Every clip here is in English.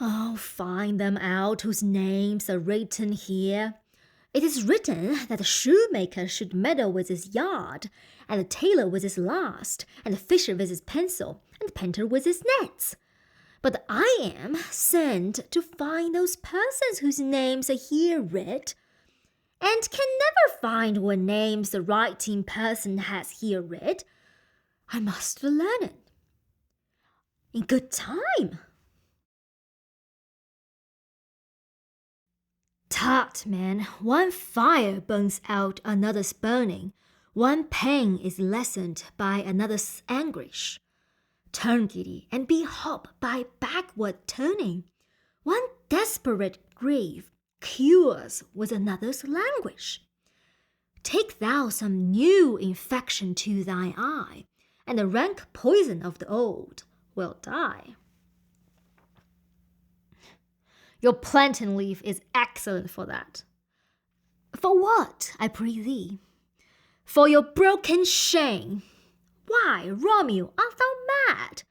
Oh, find them out whose names are written here. It is written that the shoemaker should meddle with his yard, and the tailor with his last, and the fisher with his pencil, and the painter with his nets. But I am sent to find those persons whose names are here writ, and can never find what names the writing person has here writ. I must learn it. In good time. Tut, man, one fire burns out another's burning, one pain is lessened by another's anguish. Turn giddy and be hop by backward turning. One desperate grief cures with another's languish. Take thou some new infection to thine eye, and the rank poison of the old will die. Your plantain leaf is excellent for that. For what, I pray thee? For your broken shame. Why, Romeo, art thou mad?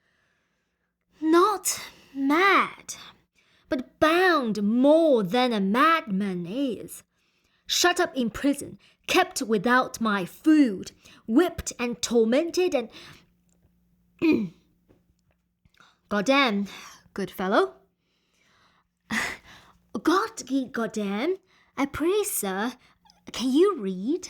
Not mad, but bound more than a madman is. Shut up in prison, kept without my food, whipped and tormented and... Goddamn, good fellow. Goddamn, I pray, sir, can you read?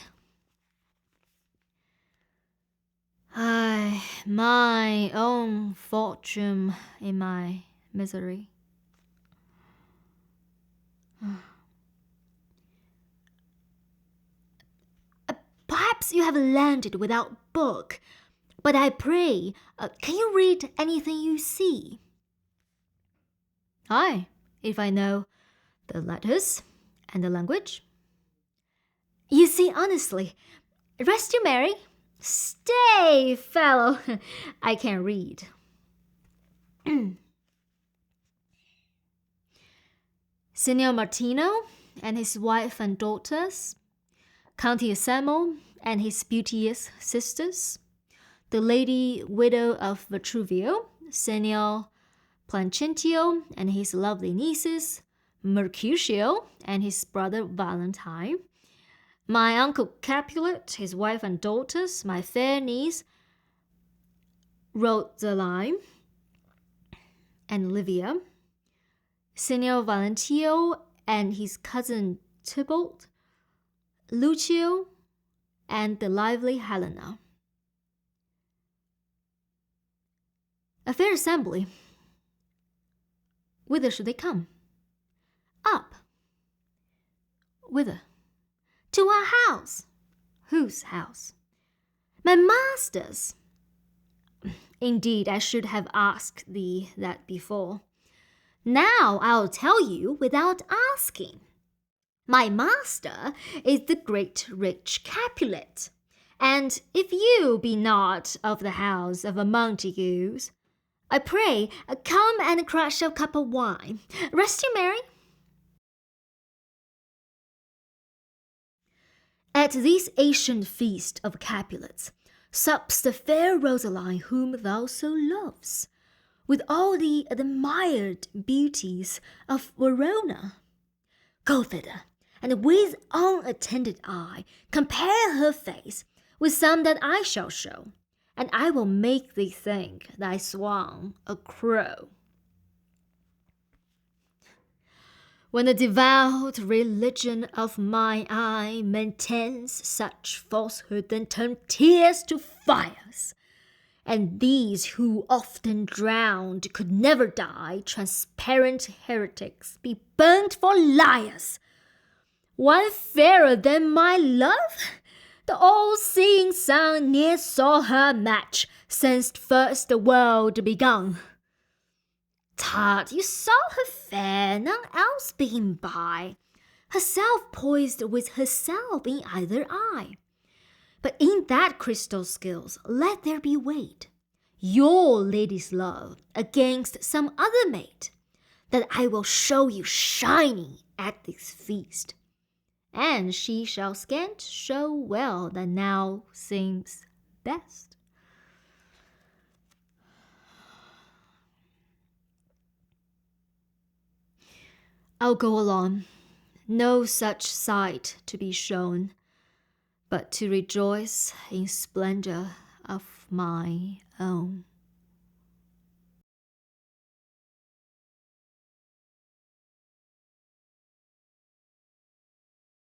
Ay, my own fortune in my misery. Perhaps you have learned it without book, but I pray, can you read anything you see? Aye, if I know the letters and the language. You see, honestly, rest you merry. Stay, fellow, I can't read. Signor Martino and his wife and daughters, Count Samuel and his beauteous sisters, the lady widow of Vitruvio, Signor Plancentio and his lovely nieces, Mercutio and his brother Valentine, my uncle Capulet, his wife and daughters, my fair niece Rosaline and Livia, Signor Valentio and his cousin Tybalt, Lucio and the lively Helena. A fair assembly. Whither should they come? Up. Whither? To our house. Whose house? My master's. Indeed, I should have asked thee that before. Now I'll tell you without asking. My master is the great rich Capulet, and if you be not of the house of Mountagues, I pray, come and crush a cup of wine. Rest you merry. At this ancient feast of Capulets sups the fair Rosaline whom thou so lovest, with all the admired beauties of Verona. Go thither, and with unattended eye compare her face with some that I shall show, and I will make thee think thy swan a crow. When the devout religion of mine eye maintains such falsehood, then turn tears to fires, and these who often drowned could never die, transparent heretics, be burnt for liars. One fairer than my love? The all-seeing sun ne'er saw her match since first the world begun. Tut, you saw her fair, none else being by, herself poised with herself in either eye. But in that crystal skills let there be weighed your lady's love against some other maid, that I will show you shining at this feast. And she shall scant show well that now seems best. I'll go along, no such sight to be shown, but to rejoice in splendor of my own.